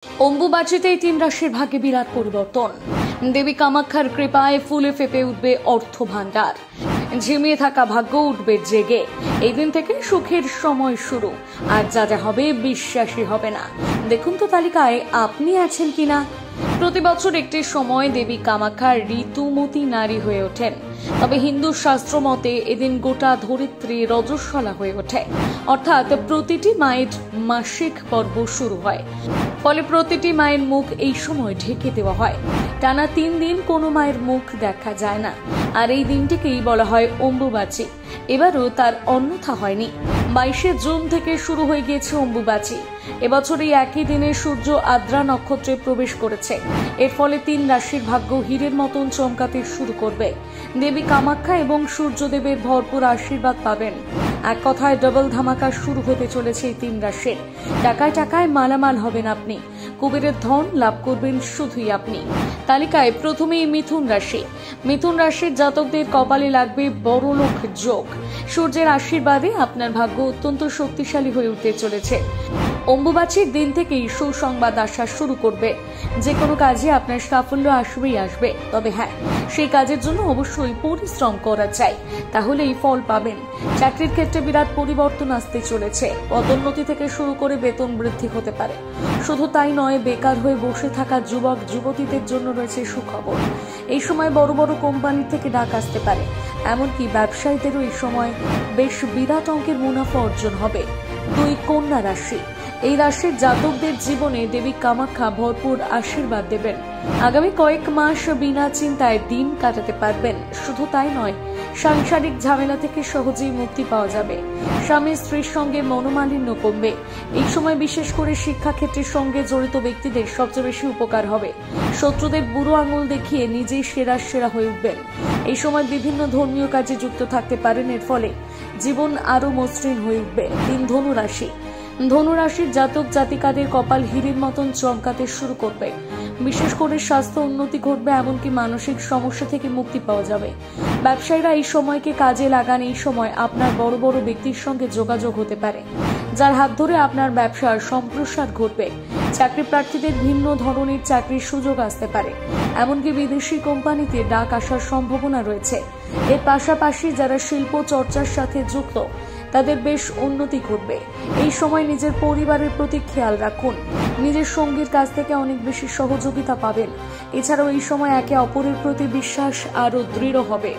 অম্বুবাচীতে ৩ রাশির ভাগ্যে বিরাট পরিবর্তন। দেবী কামাখ্যার কৃপায় ফুলে ফেপে উঠবে অর্থ ভান্ডার, ঝিমিয়ে থাকা ভাগ্য উঠবে জেগে। এই দিন থেকে সুখের সময় শুরু, আর যা যা হবে বিশ্বাসই হবে না। দেখুন তো তালিকায় আপনি আছেন কিনা। প্রতি বছর একটি সময় দেবী কামাখ্যা ঋতুমতী নারী হয়ে ওঠেন, তবে হিন্দু শাস্ত্র মতে এদিন গোটা ধরিত্রী রজস্বলা হয়ে ওঠে, অর্থাৎ প্রতিটি মায়ের মাসিক পর্ব শুরু হয়। ফলে প্রতিটি মায়ের মুখ এই সময় ঢেকে দেওয়া হয়। টানা ৩ দিন কোনো মায়ের মুখ দেখা যায় না, আর এই দিনটিকেই বলা হয় অম্বুবাচী। এবারও তার অন্যথা হয়নি। 22শে জুন থেকে শুরু হয়ে গিয়েছে অম্বুবাচী। এবছর এই একই দিনে সূর্য আদ্রা নক্ষত্রে প্রবেশ করেছে। এর ফলে ৩ রাশির ভাগ্য হীরের মতন চমকাতে শুরু করবে। দেবী কামাখ্যা এবং সূর্যদেবের ভরপুর আশীর্বাদ পাবেন। এক কথায় ডবল ধামাকা শুরু হতে চলেছে এই ৩ রাশির। টাকায় টাকায় মালামাল হবেন আপনি, কুবেরের ধন লাভ করবেন শুধুই আপনি। তালিকায় প্রথমেই মিথুন রাশি। মিথুন রাশির জাতকদের কপালে লাগবে বড়লোক যোগ। সূর্যের আশীর্বাদে আপনার ভাগ্য অত্যন্ত শক্তিশালী হয়ে উঠতে চলেছে। অম্বুবাচীর দিন থেকেই সুসংবাদ আসা শুরু করবে। যে কোনো কাজে আপনার সাফল্য আসবেই আসবে, তবে হ্যাঁ, সেই কাজের জন্য অবশ্যই পরিশ্রম করা চাই, তাহলেই ফল পাবেন। চাকরির ক্ষেত্রে বিরাট পরিবর্তন আসতে চলেছে। পদোন্নতি থেকে শুরু করে বেতন বৃদ্ধি হতে পারে। শুধু তাই নয়, বেকার হয়ে বসে থাকা যুবক যুবতীদের জন্য রয়েছে সুখবর। এই সময় বড় বড় কোম্পানি থেকে ডাক আসতে পারে। এমনকি ব্যবসায়ীদেরও এই সময় বেশ বিরাট অঙ্কের মুনাফা অর্জন হবে। 2 কন্যা রাশি। এই রাশির জাতকদের জীবনে দেবী কামাখ্যা ভরপুর আশীর্বাদ দেবেন। আগামী কয়েক মাস বিনা চিন্তায় দিন কাটাতে পারবেন। শুধু তাই নয়, সাংসারিক ঝামেলা থেকে সহজেই মুক্তি পাওয়া যাবে। স্বামী স্ত্রীর সঙ্গে মনোমালিন্য কমবে। এই সময় বিশেষ করে শিক্ষাক্ষেত্রের সঙ্গে জড়িত ব্যক্তিদের সবচেয়ে বেশি উপকার হবে। শত্রুদের বুড়ো আঙুল দেখিয়ে নিজেই সেরা হয়ে উঠবেন। এই সময় বিভিন্ন ধর্মীয় কাজে যুক্ত থাকতে পারেন। এর ফলে জীবন আরো মসৃণ হয়ে উঠবে। 3 ধনু রাশি। ধনু রাশির জাতক জাতিকাদের কপাল হীরের মতন চমকাতে শুরু করবে। বিশেষ করে স্বাস্থ্য উন্নতি ঘটবে, এমনকি মানসিক সমস্যা থেকে মুক্তি পাওয়া যাবে। ব্যবসায়ীরা এই সময়কে কাজে লাগান। এই সময় আপনার বড় বড় ব্যক্তির সঙ্গে যোগাযোগ হতে পারে, যার হাত ধরে আপনার ব্যবসার সম্প্রসার ঘটবে। চাকরি প্রার্থীদের ভিন্ন ধরনের চাকরির সুযোগ আসতে পারে, এমনকি বিদেশি কোম্পানিতে ডাক আসার সম্ভাবনা রয়েছে। এর পাশাপাশি যারা শিল্প চর্চার সাথে যুক্ত, তাদের বেশ উন্নতি ঘটবে। এই সময় নিজের পরিবারের প্রতি খেয়াল রাখুন। নিজের সঙ্গীর কাছ থেকে অনেক বেশি সহযোগিতা পাবেন। এছাড়াও এই সময় একে অপরের প্রতি বিশ্বাস আরো দৃঢ় হবে।